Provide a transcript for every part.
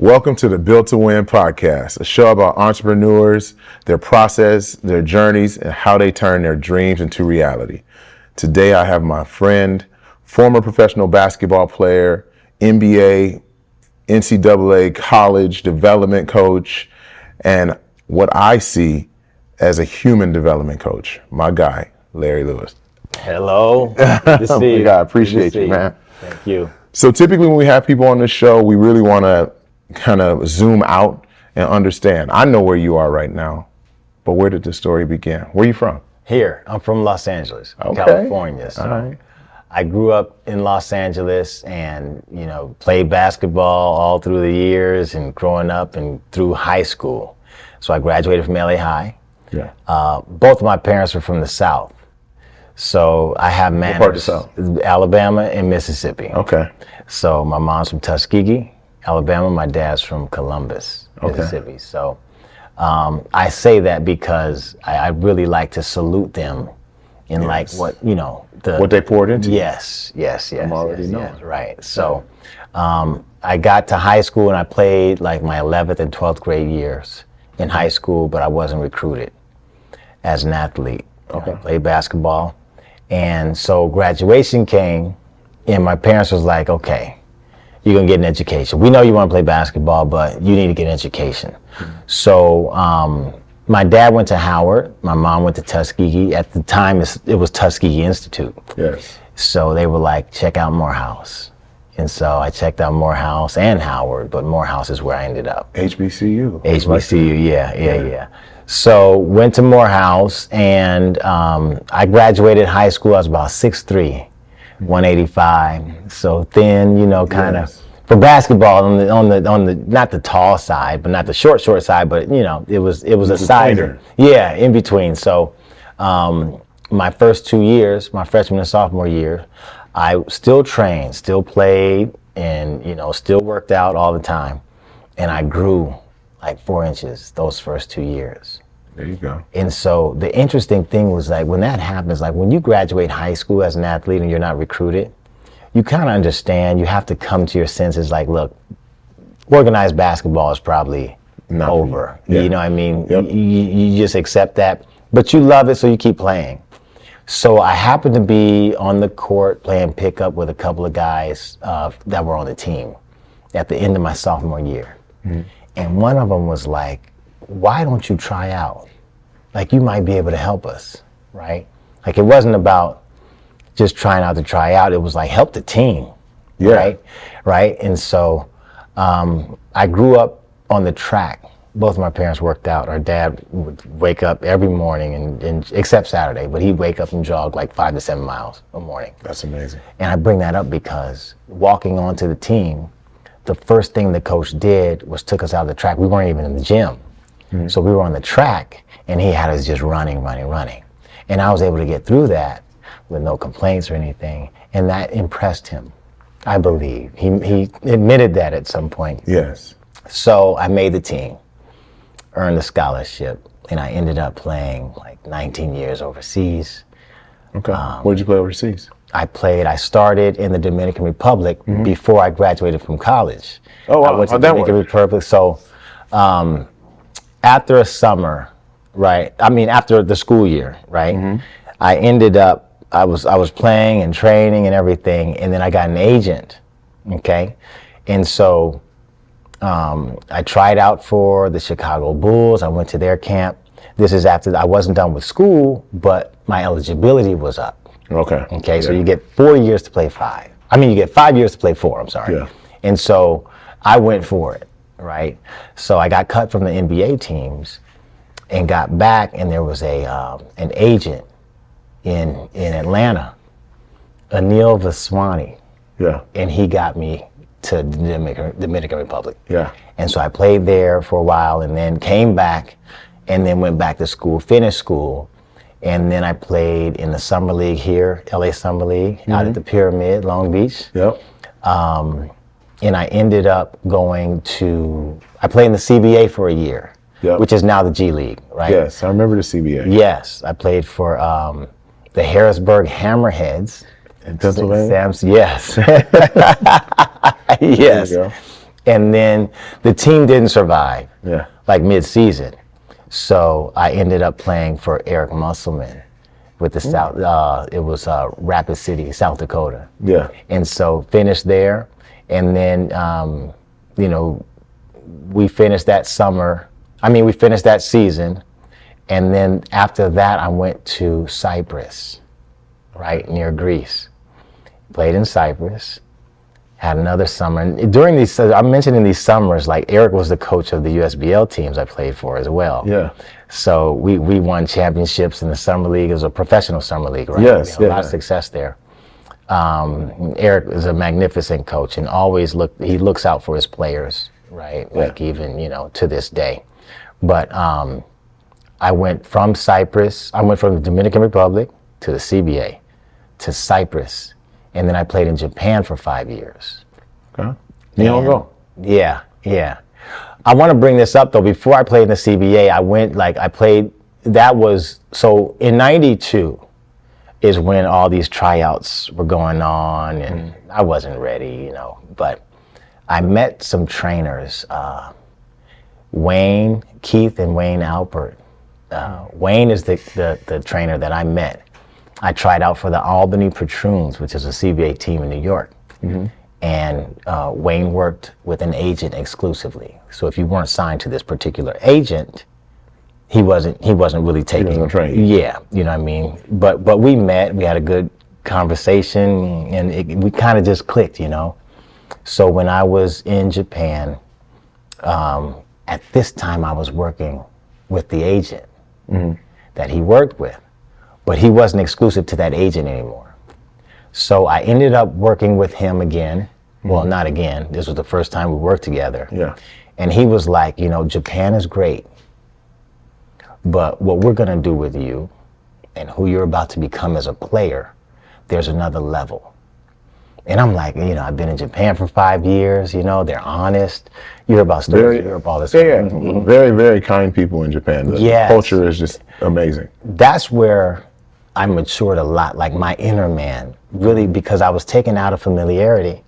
Welcome to the Built to Win podcast, a show about entrepreneurs, their process, their journeys, and how they turn their dreams into reality. Today, I have my friend, former professional basketball player, NBA, NCAA college development coach, and what I see as a human development coach, my guy, Larry Lewis. Hello. Good to see you. I appreciate you, man. Thank you. So typically when we have people on this show, we really want to kind of zoom out and understand. I know where you are right now, but where did the story begin? Where are you from? Here, I'm from Los Angeles, Okay. California. So All right. I grew up in Los Angeles and, played basketball all through the years and growing up and through high school. So I graduated from LA High. Yeah. Both of my parents were from the South. So I have manners. What part of the South? Alabama and Mississippi. Okay. So my mom's from Tuskegee, Alabama. My dad's from Columbus, Mississippi. So I say that because I really like to salute them in like what they poured into. Yes. I'm already knowing. Right. So I got to high school and I played like my 11th and 12th grade years in high school, but I wasn't recruited as an athlete. Okay. I played basketball. And so graduation came and my parents was like, okay, you're gonna get an education. We know you wanna play basketball, but you need to get an education. Mm-hmm. So my dad went to Howard, my mom went to Tuskegee. At the time, it was Tuskegee Institute. Yes. So they were like, check out Morehouse. And so I checked out Morehouse and Howard, but Morehouse is where I ended up. HBCU. HBCU, yeah. So went to Morehouse and I graduated high school. I was about 6'3", 185. So thin, kind of for basketball on the not the tall side, but not the short side, but it was a side. Yeah, in between. So my first 2 years, my freshman and sophomore year, I still trained, still played, and still worked out all the time. And I grew like 4 inches those first 2 years. There you go. And so the interesting thing was like when that happens, like when you graduate high school as an athlete and you're not recruited, you kind of understand, you have to come to your senses like, look, organized basketball is probably not over. Yeah. You know what I mean? Yep. You just accept that, but you love it, so you keep playing. So I happened to be on the court playing pickup with a couple of guys that were on the team at the end of my sophomore year. Mm-hmm. And one of them was like, why don't you try out? Like, you might be able to help us, right? Like, it wasn't about just trying out to try out. It was like, help the team, right? And so I grew up on the track. Both of my parents worked out. Our dad would wake up every morning, and except Saturday, but he'd wake up and jog like 5 to 7 miles a morning. That's amazing. And I bring that up because walking onto the team, the first thing the coach did was took us out of the track. We weren't even in the gym. Mm-hmm. So we were on the track, and he had us just running. And I was able to get through that with no complaints or anything, and that impressed him, I believe. He admitted that at some point. Yes. So I made the team, earned a scholarship, and I ended up playing like 19 years overseas. Okay. Where'd you play overseas? I started in the Dominican Republic before I graduated from college. Oh, wow. I went to the Dominican Republic. So after a summer, right? I mean, after the school year, right? Mm-hmm. I ended up, I was playing and training and everything, and then I got an agent, okay? And so I tried out for the Chicago Bulls. I went to their camp. This is after I wasn't done with school, but my eligibility was up. Okay, so you get 4 years to play 5. I mean, you get 5 years to play 4, I'm sorry. Yeah. And so I went for it, right? So I got cut from the NBA teams and got back, and there was an agent in Atlanta, Anil Vaswani. Yeah. And he got me to the Dominican Republic. Yeah. And so I played there for a while and then came back and then went back to school, finished school. And then I played in the summer league here, LA Summer League, out at the Pyramid, Long Beach. Yep. And I ended up I played in the CBA for a year, which is now the G League, right? Yes, I remember the CBA. Yes, I played for the Harrisburg Hammerheads. In Pennsylvania? Yes. Yes. And then the team didn't survive, Yeah. like mid-season. So I ended up playing for Eric Musselman with the South. It was Rapid City, South Dakota. Yeah. And so finished there, and then we finished that summer. We finished that season, and then after that, I went to Cyprus, right near Greece. Played in Cyprus. Had another summer, and during these, I'm mentioning these summers, like Eric was the coach of the USBL teams I played for as well. Yeah. So we won championships in the summer league. It was a professional summer league, right? Yes. We had a lot of success there. Eric is a magnificent coach, and always he looks out for his players, right? Yeah. Like even to this day. But I went from Cyprus. I went from the Dominican Republic to the CBA to Cyprus. And then I played in Japan for 5 years. Okay. Go. Yeah. I want to bring this up though. Before I played in the CBA, so in '92 is when all these tryouts were going on, and I wasn't ready, but I met some trainers, Keith and Wayne Alpert. Wayne is the trainer that I met. I tried out for the Albany Patroons, which is a CBA team in New York. Mm-hmm. And Wayne worked with an agent exclusively. So if you weren't signed to this particular agent, he wasn't really taking. He wasn't trained. Yeah, you know what I mean. But we met. We had a good conversation, and we kind of just clicked, So when I was in Japan, at this time I was working with the agent that he worked with. But he wasn't exclusive to that agent anymore. So I ended up working with him again. Well, not again. This was the first time we worked together. Yeah. And he was like, Japan is great, but what we're going to do with you and who you're about to become as a player, there's another level. And I'm like, I've been in Japan for 5 years, they're honest. You're about stories in Europe all this time. Yeah. Mm-hmm. Very, very kind people in Japan. The culture is just amazing. That's where I matured a lot, like my inner man, really, because I was taken out of familiarity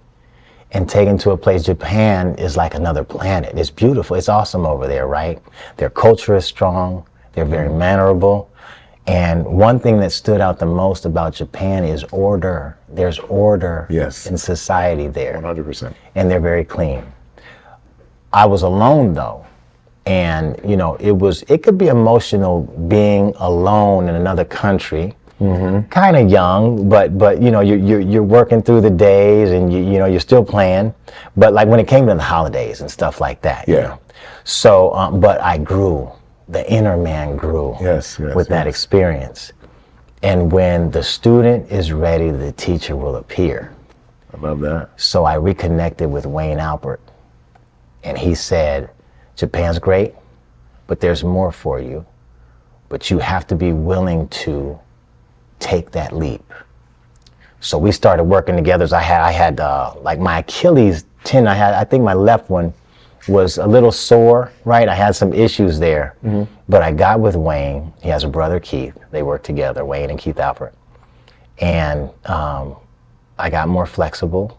and taken to a place. Japan is like another planet. It's beautiful. It's awesome over there, right? Their culture is strong. They're very mannerable. And one thing that stood out the most about Japan is order. There's order in society there. 100%. And they're very clean. I was alone though. And it could be emotional being alone in another country, kind of young, but you're working through the days, and you're still playing. But like when it came to the holidays and stuff like that, So, but I grew. The inner man grew with that experience. And when the student is ready, the teacher will appear. I love that. So I reconnected with Wayne Alpert, and he said, Japan's great, but there's more for you. But you have to be willing to take that leap. So we started working together. I had like my Achilles tendon. I think my left one was a little sore, right? I had some issues there, but I got with Wayne. He has a brother, Keith. They work together, Wayne and Keith Alpert. And I got more flexible.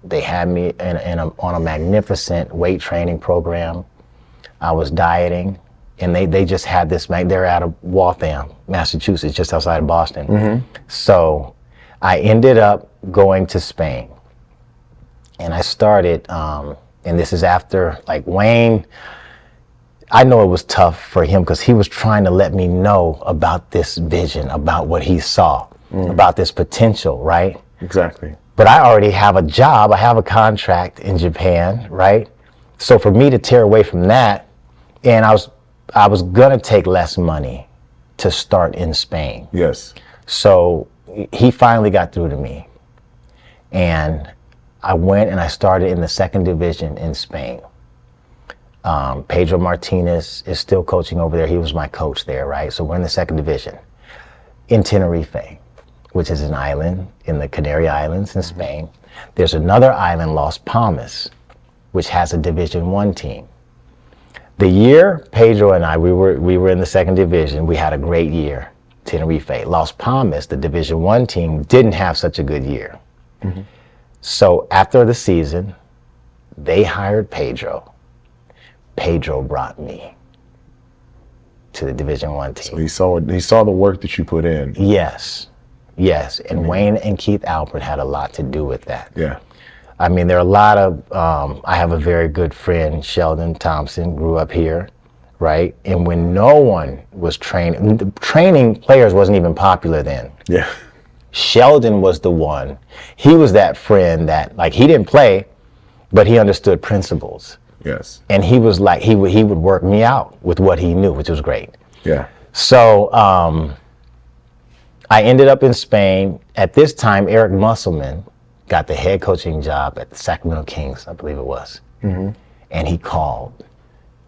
They had me on a magnificent weight training program. I was dieting, and they just had this, they're out of Waltham, Massachusetts, just outside of Boston. So I ended up going to Spain, and I started, and this is after, like Wayne, I know it was tough for him because he was trying to let me know about this vision, about what he saw, about this potential, right? Exactly. But I already have a job, I have a contract in Japan, right? So for me to tear away from that, and I was gonna take less money to start in Spain. Yes. So he finally got through to me, and I went and I started in the second division in Spain. Pedro Martinez is still coaching over there. He was my coach there, right? So we're in the second division in Tenerife, which is an island in the Canary Islands in Spain. There's another island, Las Palmas, which has a Division I team. The year Pedro and I, we were in the second division, we had a great year, Tenerife. Las Palmas, the Division I team, didn't have such a good year. So after the season, They hired Pedro. Pedro brought me to the Division I team. So he saw the work that you put in. Yes. And Wayne and Keith Albert had a lot to do with that. Yeah. I mean, there are a lot of, I have a very good friend, Sheldon Thompson, grew up here, right? And when no one was training players wasn't even popular then. Yeah. Sheldon was the one. He was that friend that, like, he didn't play, but he understood principles. Yes. And he was like, he would work me out with what he knew, which was great. Yeah. So I ended up in Spain. At this time, Eric Musselman got the head coaching job at the Sacramento Kings, I believe it was. Mm-hmm. And he called.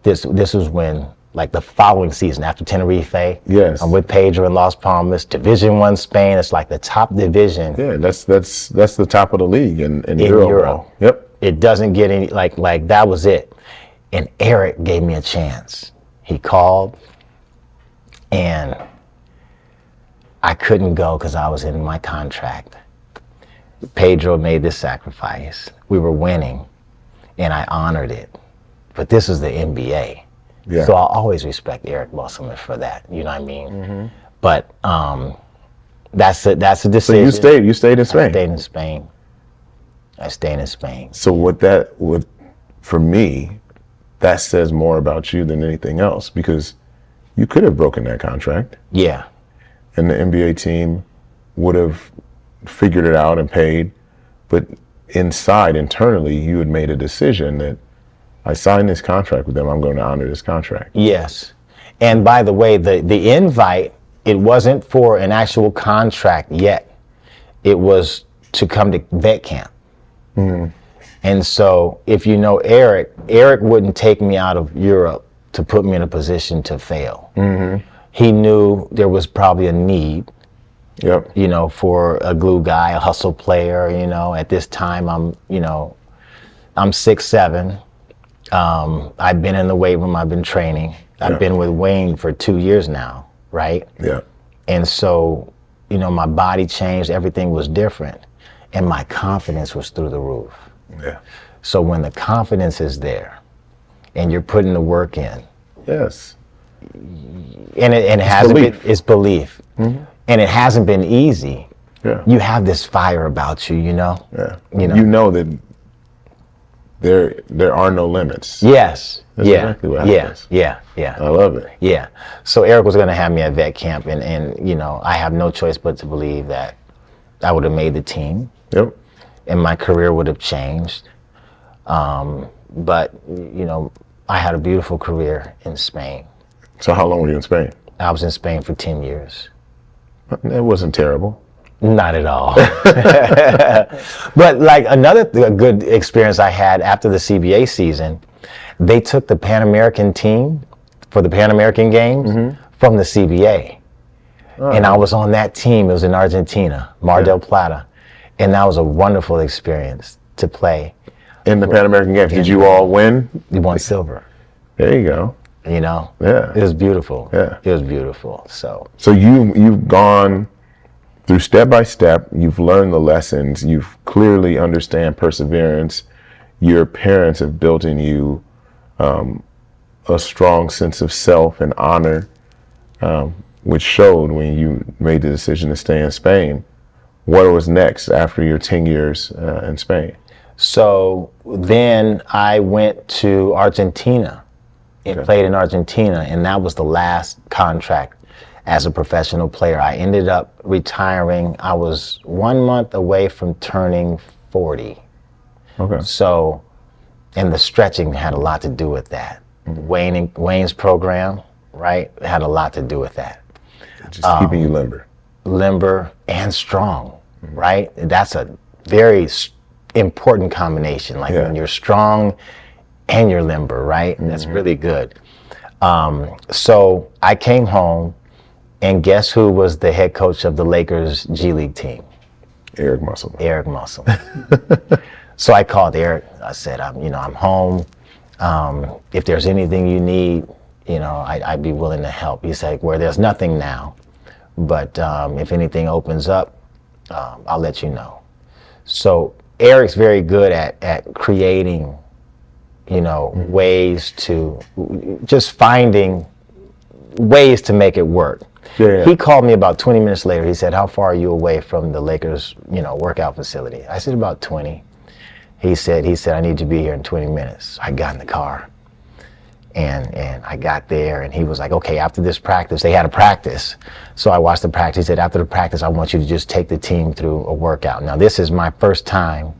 This was when, like, the following season after Tenerife. Yes. I'm with Pedro in Las Palmas, Division I Spain. It's like the top division. Yeah, that's the top of the league in Euro. Yep. It doesn't get any, like that was it. And Eric gave me a chance. He called, and I couldn't go because I was in my contract. Pedro made this sacrifice. We were winning, and I honored it. But this is the NBA. Yeah. So I'll always respect Eric Musselman for that. You know what I mean? Mm-hmm. But that's a decision. So you stayed in Spain. I stayed in Spain. So for me, that says more about you than anything else, because you could have broken that contract. Yeah. And the NBA team would have figured it out and paid. But internally, you had made a decision that I signed this contract with them. I'm going to honor this contract. Yes. And by the way, the invite, it wasn't for an actual contract yet. It was to come to vet camp. Mm-hmm. And so if you know Eric wouldn't take me out of Europe to put me in a position to fail. Mm-hmm. He knew there was probably a need, yep, for a glue guy, a hustle player. At this time, I'm 6'7". I've been in the weight room. I've been training. I've been with Wayne for 2 years now, right? Yeah. And so, my body changed. Everything was different. And my confidence was through the roof. Yeah. So when the confidence is there and you're putting the work in. Yes. And it hasn't been, it's belief. Mm-hmm. And it hasn't been easy. Yeah. You have this fire about you, Yeah. You know that there are no limits. Yes. That's exactly what happens. Yeah. I love it. Yeah. So Eric was going to have me at vet camp, and I have no choice but to believe that I would have made the team. Yep. And my career would have changed. But I had a beautiful career in Spain. So how long were you in Spain? I was in Spain for 10 years. It wasn't terrible. Not at all. But like another good experience I had after the CBA season, they took the Pan American team for the Pan American Games from the CBA. Oh. And I was on that team. It was in Argentina, Mar del Plata. And that was a wonderful experience to play. In the Pan American Games, did you all win? We won silver. There you go. Yeah. It was beautiful. Yeah. It was beautiful. So you've gone through step by step. You've learned the lessons. You clearly understand perseverance. Your parents have built in you a strong sense of self and honor, which showed when you made the decision to stay in Spain. What was next after your 10 years in Spain? So then I went to Argentina and played in Argentina, and that was the last contract as a professional player. I ended up retiring. I was 1 month away from turning 40. Okay. So, and the stretching had a lot to do with that. Wayne's program, right, had a lot to do with that. Just keeping you limber and strong, right? That's a very important combination. Like when you're strong and you're limber, right? That's really good. So I came home, and guess who was the head coach of the Lakers G League team? Eric Musselman. So I called Eric. I said, I'm home. If there's anything you need, I'd be willing to help. He said, well, there's nothing now, but if anything opens up, I'll let you know. So Eric's very good at creating ways to, just finding ways to make it work. Yeah. He called me about 20 minutes later. He said, "How far are you away from the Lakers, workout facility?" I said, "About 20. He said, "I need to be here in 20 minutes. I got in the car. And I got there, and he was like, "Okay, after this practice," they had a practice. So I watched the practice. He said, "After the practice, I want you to just take the team through a workout." Now, this is my first time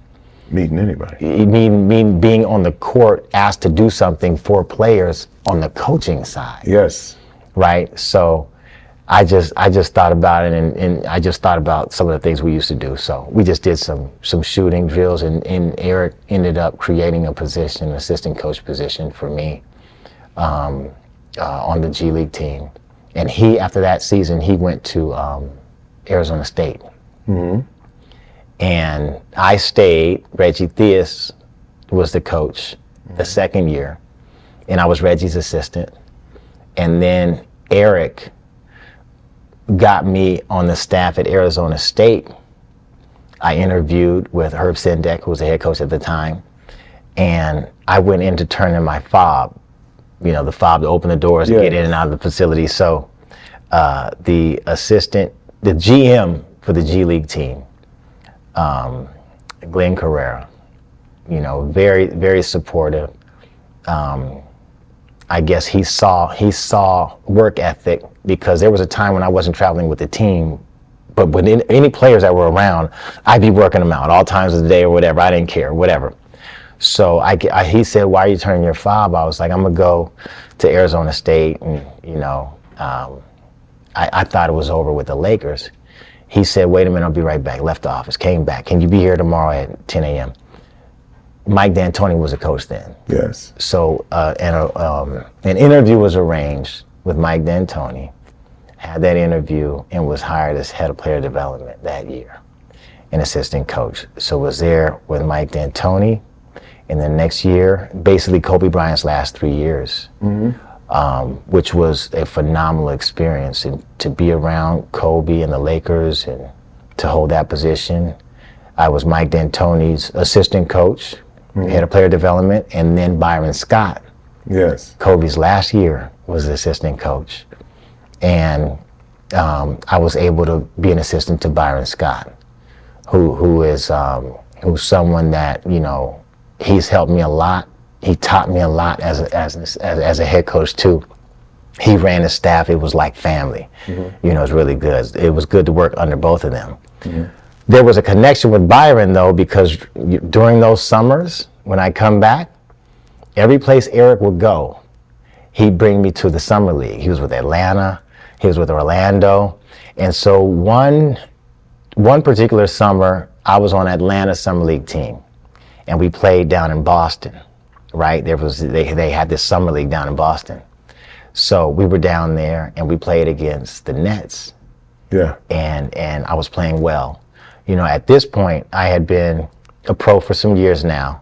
Meeting anybody. me being on the court, asked to do something for players on the coaching side. Yes. Right? So I just thought about it, and I just thought about some of the things we used to do. So we just did some shooting drills, and Eric ended up creating a position, an assistant coach position for me on the G League team. And after that season, he went to Arizona State. Mm-hmm. And I stayed. Reggie Theus was the coach the second year, and I was Reggie's assistant. And then Eric got me on the staff at Arizona State. I interviewed with Herb Sendek, who was the head coach at the time, and I went in to turn in my fob, the fob to open the doors and get in and out of the facility. So the GM for the G League team, Glenn Carrera, very, very supportive. I guess he saw work ethic, because there was a time when I wasn't traveling with the team, but when any players that were around, I'd be working them out all times of the day or whatever. I didn't care, whatever. So he said, "Why are you turning your fob?" I was like, "I'm gonna go to Arizona State," and I thought it was over with the Lakers. He said, "Wait a minute, I'll be right back." Left the office, came back. "Can you be here tomorrow at 10 a.m.? Mike D'Antoni was a coach then. Yes. So an interview was arranged with Mike D'Antoni, had that interview, and was hired as head of player development that year, an assistant coach. So was there with Mike D'Antoni, and then next year, basically Kobe Bryant's last 3 years, which was a phenomenal experience. And to be around Kobe and the Lakers and to hold that position, I was Mike D'Antoni's assistant coach, head of player development, and then Byron Scott, Yes. Kobe's last year, was the assistant coach. And I was able to be an assistant to Byron Scott, who's someone that, he's helped me a lot. He taught me a lot as a head coach too. He ran his staff. It was like family. It was really good. It was good to work under both of them. There was a connection with Byron, though, because during those summers, when I come back, every place Eric would go, he'd bring me to the summer league. He was with Atlanta, he was with Orlando. And so one particular summer, I was on Atlanta's summer league team, and we played down in Boston, right? They had this summer league down in Boston. So we were down there, and we played against the Nets. Yeah. And I was playing well. At this point, I had been a pro for some years now.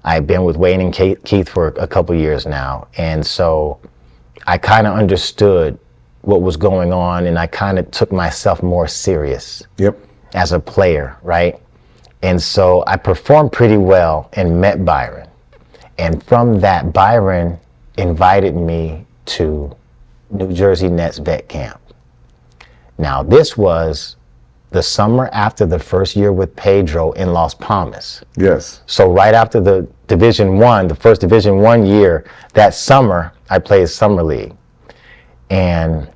I had been with Wayne and Keith for a couple years now. And so I kind of understood what was going on, and I kind of took myself more serious as a player, right? And so I performed pretty well and met Byron. And from that, Byron invited me to New Jersey Nets vet camp. Now, this was the summer after the first year with Pedro in Las Palmas. Yes. So right after the first Division I year, that summer, I played Summer League. And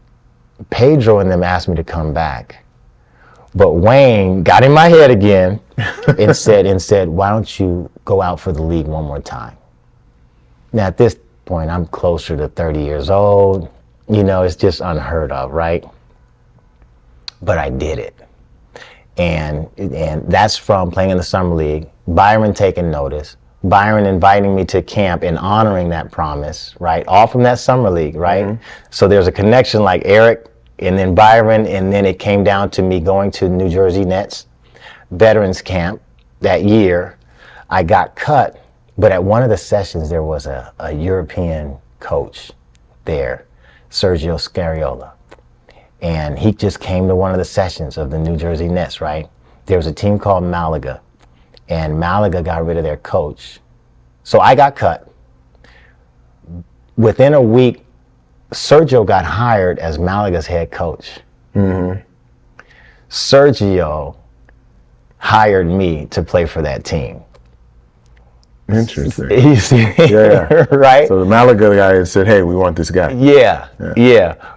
Pedro and them asked me to come back. But Wayne got in my head again and said, "Why don't you go out for the league one more time?" Now, at this point, I'm closer to 30 years old. It's just unheard of, right? But I did it. And that's from playing in the Summer League, Byron taking notice, Byron inviting me to camp and honoring that promise, right? All from that Summer League, right? So there's a connection like Eric and then Byron, and then it came down to me going to New Jersey Nets Veterans Camp that year. I got cut, but at one of the sessions there was a European coach there, Sergio Scariola. And he just came to one of the sessions of the New Jersey Nets, right? There was a team called Malaga, and Malaga got rid of their coach. So I got cut, within a week, Sergio got hired as Malaga's head coach. Sergio hired me to play for that team. Interesting. You see, right? So the Malaga guy said, "Hey, we want this guy." Yeah.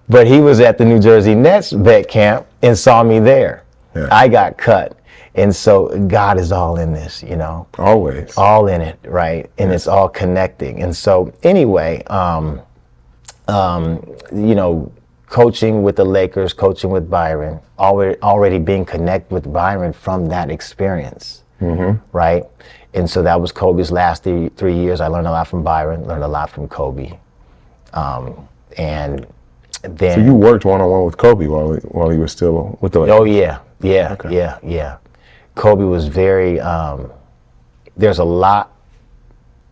But he was at the New Jersey Nets vet camp and saw me there. Yeah. I got cut. And so God is all in this, you know. Always. All in it, right? And it's all connecting. And so anyway, you know, coaching with the Lakers, coaching with Byron, already being connected with Byron from that experience, right? And so that was Kobe's last 3 years. I learned a lot from Byron, learned a lot from Kobe. And then... So you worked one-on-one with Kobe while he was still with the Lakers? Oh, yeah. Kobe was very... there's a lot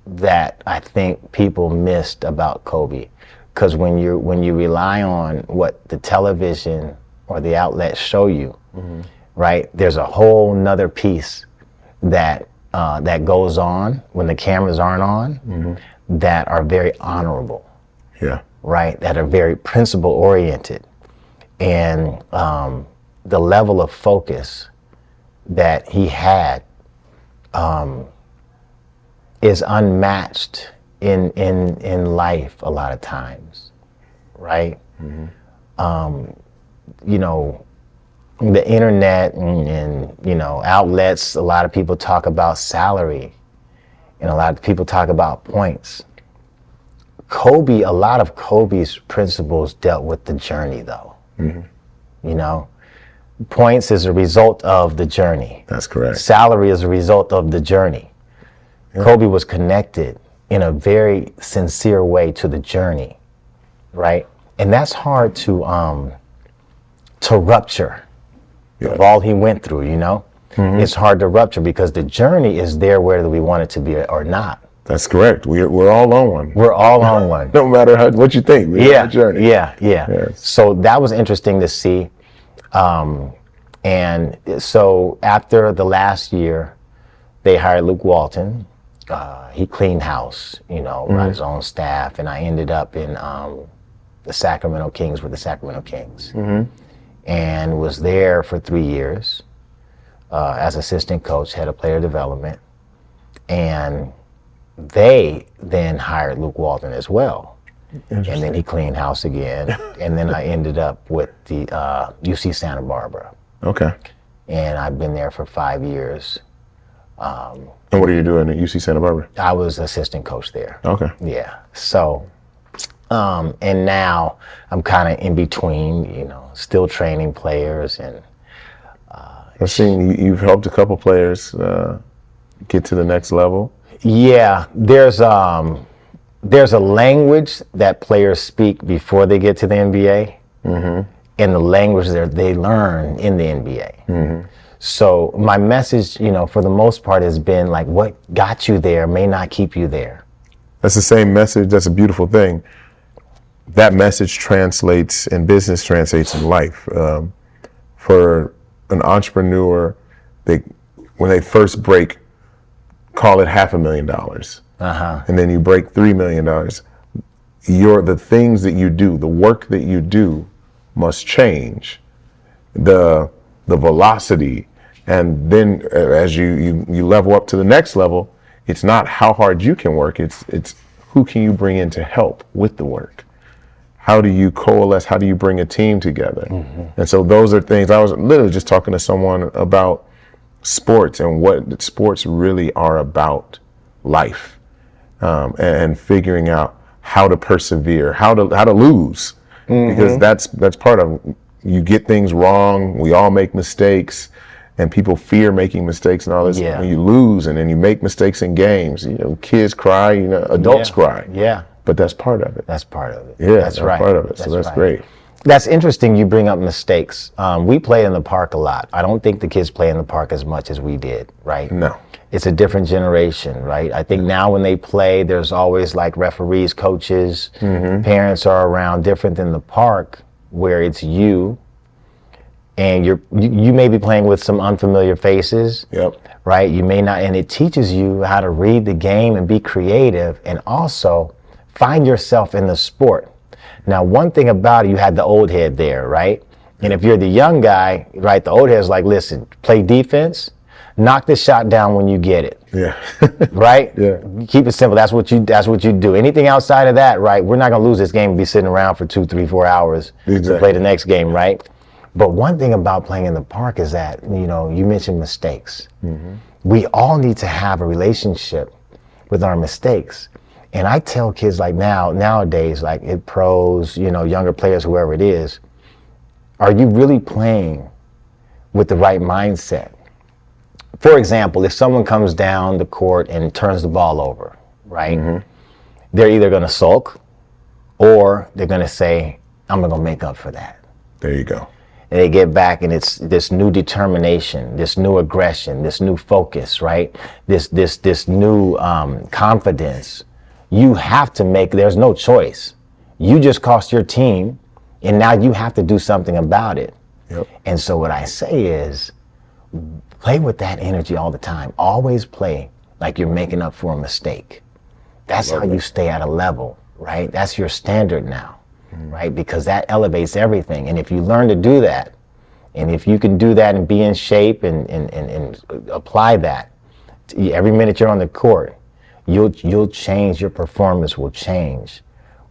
that I think people missed about Kobe. Because when you rely on what the television or the outlets show you, right, there's a whole nother piece that goes on when the cameras aren't on, that are very honorable, right, that are very principle oriented, and the level of focus that he had is unmatched in life a lot of times, right? You know, the internet and you know, outlets, a lot of people talk about salary and a lot of people talk about points. A lot of Kobe's principles dealt with the journey though. You know, points is a result of the journey. That's correct. Salary is a result of the journey. Kobe was connected in a very sincere way to the journey, right? And that's hard to rupture of all he went through, you know? It's hard to rupture because the journey is there whether we want it to be or not. That's correct. We're all on one. We're all on one. No matter what you think. We're on a journey. Yes. So that was interesting to see. And so after the last year, they hired Luke Walton. He cleaned house, you know, brought his own staff, and I ended up in the Sacramento Kings with the Sacramento Kings, and was there for 3 years as assistant coach, head of player development, and they then hired Luke Walton as well, and then he cleaned house again, and then I ended up with the UC Santa Barbara. Okay. And I've been there for 5 years. And what are you doing at UC Santa Barbara? I was assistant coach there. Okay. Yeah. So, and now I'm kind of in between, you know, still training players and. I've seen you've helped a couple players get to the next level. Yeah, there's a language that players speak before they get to the NBA, and the language that they learn in the NBA. So my message, you know, for the most part has been like, what got you there may not keep you there. That's the same message. That's a beautiful thing. That message translates in business, translates in life. For an entrepreneur, when they first break, call it $500,000, and then you break $3 million. The things that you do, the work that you do, must change. The velocity. And then as you level up to the next level, it's not how hard you can work, it's who can you bring in to help with the work. How do you coalesce? How do you bring a team together? And so those are things. I was literally just talking to someone about sports and what sports really are about, life, and figuring out how to persevere, how to lose, because that's part of it. You get things wrong. We all make mistakes, and people fear making mistakes and all this. Yeah. When you lose, and then you make mistakes in games. You know, kids cry. You know, adults cry. Yeah. But that's part of it. That's part of it. Yeah, that's right. Part of it. So that's great. That's interesting. You bring up mistakes. We play in the park a lot. I don't think the kids play in the park as much as we did. Right? No. It's a different generation, right? I think now when they play, there's always like referees, coaches, parents are around, different than the park where it's you, and you may be playing with some unfamiliar faces. Yep. Right? You may not, and it teaches you how to read the game and be creative, and also find yourself in the sport. Now, one thing about it, you had the old head there, right? And if you're the young guy, right, the old head's like, listen, play defense, knock the shot down when you get it. Yeah. Right? Yeah. Keep it simple. That's what you do. Anything outside of that, right? We're not gonna lose this game and be sitting around for 2, 3, 4 hours to play the next game, right? But one thing about playing in the park is that, you mentioned mistakes. We all need to have a relationship with our mistakes. And I tell kids like nowadays, like pros, younger players, whoever it is, are you really playing with the right mindset? For example, if someone comes down the court and turns the ball over, right? They're either going to sulk or they're going to say, I'm going to make up for that. There you go. And they get back, and it's this new determination, this new aggression, this new focus, right? This new confidence. You have to there's no choice. You just cost your team, and now you have to do something about it. Yep. And so what I say is, play with that energy all the time. Always play like you're making up for a mistake. That's how you stay at a level, right? That's your standard now, right? Because that elevates everything. And if you learn to do that, and if you can do that and be in shape and apply that, every minute you're on the court, you'll change, your performance will change.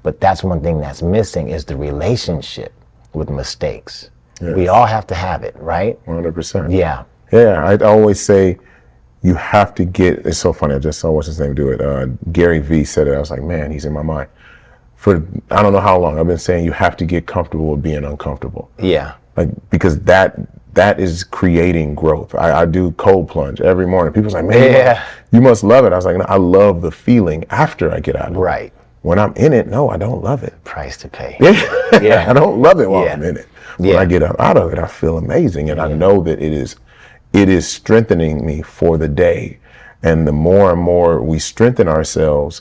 But that's one thing that's missing is the relationship with mistakes. Yes. We all have to have it, right? 100%. Yeah. Yeah, I always say you have to get, it's so funny, I just saw what's his name do it. Gary Vee said it, I was like, man, he's in my mind. For I don't know how long, I've been saying you have to get comfortable with being uncomfortable. Yeah. Because that is creating growth. I do cold plunge every morning. People's like, man, you must love it. I was like, no, I love the feeling after I get out of it. Right. When I'm in it, no, I don't love it. Price to pay. Yeah. I don't love it while I'm in it. When I get out of it, I feel amazing. And I know that it is strengthening me for the day. And the more and more we strengthen ourselves,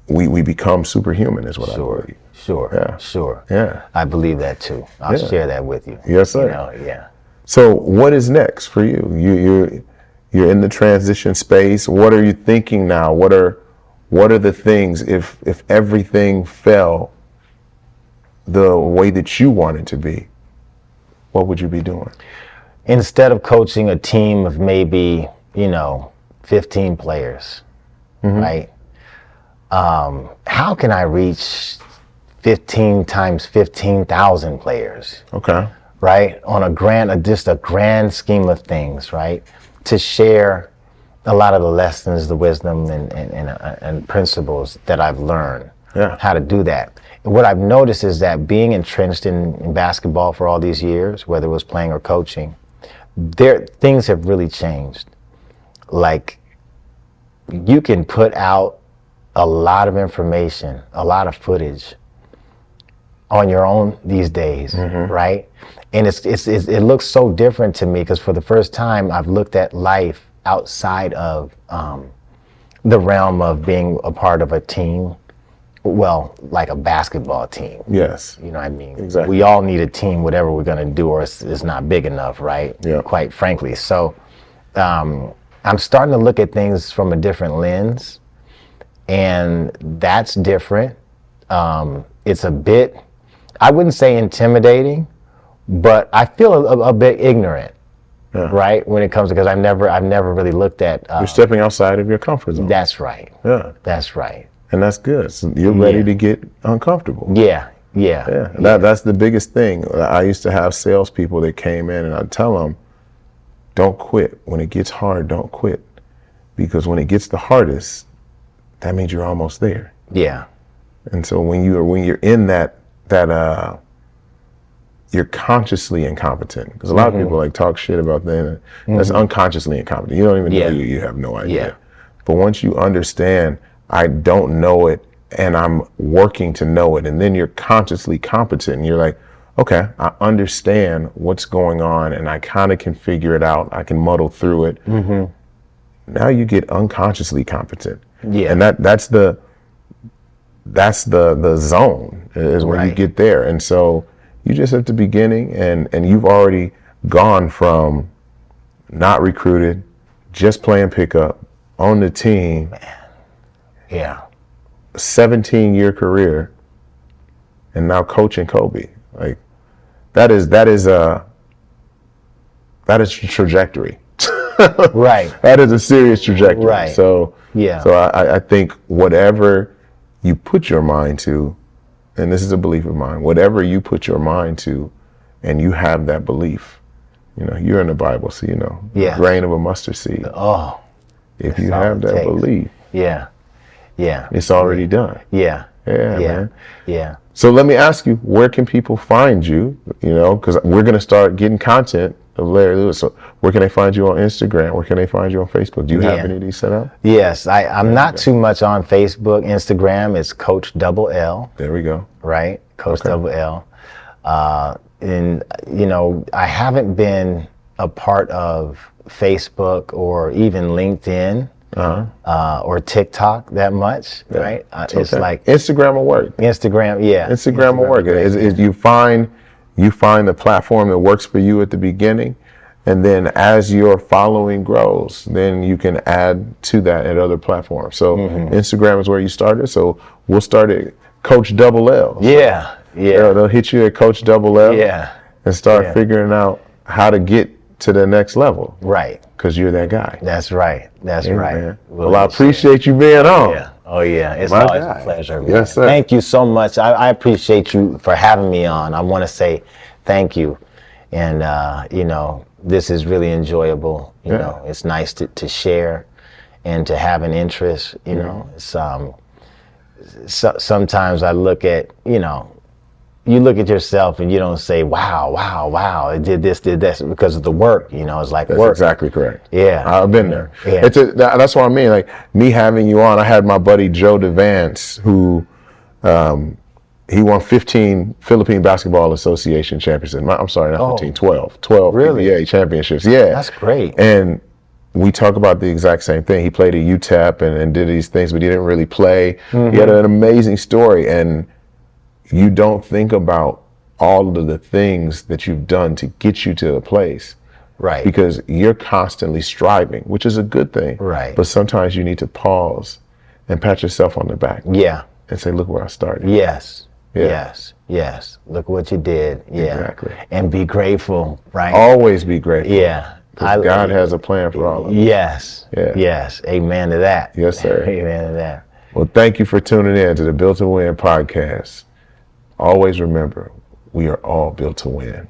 we become superhuman is what I believe. Sure. Yeah. I believe that too. I'll share that with you. Yes, sir. Yeah. So what is next for you? You're in the transition space. What are you thinking now? What are the things if everything fell the way that you want it to be, what would you be doing? Instead of coaching a team of maybe, 15 players, right? How can I reach 15 times 15,000 players? Okay. Right? On a grand scheme of things, right? To share a lot of the lessons, the wisdom and principles that I've learned. Yeah. How to do that. And what I've noticed is that being entrenched in basketball for all these years, whether it was playing or coaching, things have really changed. Like, you can put out a lot of information, a lot of footage on your own these days, right? And it looks so different to me because for the first time I've looked at life outside of the realm of being a part of a team. Well, like a basketball team. Yes. You know what I mean? Exactly. We all need a team, whatever we're going to do, or it's not big enough, right? Yeah. Quite frankly. So I'm starting to look at things from a different lens, and that's different. It's a bit, I wouldn't say intimidating, but I feel a bit ignorant, right? When it comes to, because I've never really looked at. You're stepping outside of your comfort zone. That's right. Yeah. That's right. And that's good. So you're ready to get uncomfortable. Yeah. That's the biggest thing. I used to have salespeople that came in and I'd tell them, don't quit. When it gets hard, don't quit. Because when it gets the hardest, that means you're almost there. Yeah. And so when you're in that you're consciously incompetent. Because a lot of people talk shit about that. That's unconsciously incompetent. You don't even know you have no idea. Yeah. But once you understand, I don't know it and I'm working to know it, and then you're consciously competent and you're like, okay, I understand what's going on and I kind of can figure it out. I can muddle through it. Now you get unconsciously competent. Yeah. And that's the zone is when you get there. And so you just at the beginning and you've already gone from not recruited, just playing pickup on the team. Yeah. 17-year career and now coaching Kobe. Like that is trajectory. Right. That is a serious trajectory. Right. So Yeah. So I think whatever you put your mind to, and this is a belief of mine, whatever you put your mind to, and you have that belief, you know, you're in the Bible, so you know, Yeah. grain of a mustard seed. Oh. If you all have it that takes. belief, Yeah. Yeah. it's already done. Yeah. Yeah, Yeah. man. Yeah. So let me ask you, where can people find you? You know, because we're going to start getting content of Larry Lewis. So where can they find you on Instagram? Where can they find you on Facebook? Do you have Yeah. any of these set up? Yes. I'm not too much on Facebook. Instagram is Coach Double L. There we go. Right? Coach Okay. Double L. And, you know, I haven't been a part of Facebook or even LinkedIn or TikTok that much, right? It's Okay. like Instagram will work. Instagram, yeah. Instagram will work. Is you find the platform that works for you at the beginning, and then as your following grows, then you can add to that at other platforms. So Instagram is where you started. So we'll start at Coach Double L. Yeah, yeah, They'll hit you at Coach Double L. yeah. And start figuring out how to get to the next level. Right. Because you're that guy. That's right. That's Yeah, right. man. Well, I appreciate you being on. Yeah. Oh, yeah. It's My always guy. a pleasure. Man. Yes, sir. Thank you so much. I appreciate you for having me on. I want to say thank you. And, you know, this is really enjoyable. You know, it's nice to share and to have an interest. You know, it's, sometimes I look at, you know, you look at yourself and you don't say, wow, it did this, because of the work, you know, it's like That's work. exactly correct. Yeah. I've been there. Yeah. That's what I mean. Like me having you on, I had my buddy Joe DeVance, who he won 15 Philippine Basketball Association championships. I'm sorry, not 15, 12 Really? PBA championships. Yeah. That's great. And we talk about the exact same thing. He played at UTEP and did these things, but he didn't really play. He had an amazing story, and you don't think about all of the things that you've done to get you to the place. Right. Because you're constantly striving, which is a good thing. Right. But sometimes you need to pause and pat yourself on the back Yeah. and say, look where I started. Yes. Yeah. Yes. Yes. Look what you did. Yeah. Exactly. And be grateful, right? Always be grateful. Yeah. Because God has a plan for all of us. Yes. Yeah. Yes. Amen to that. Yes, sir. Amen to that. Well, thank you for tuning in to the Built to Win podcast. Always remember, we are all built to win.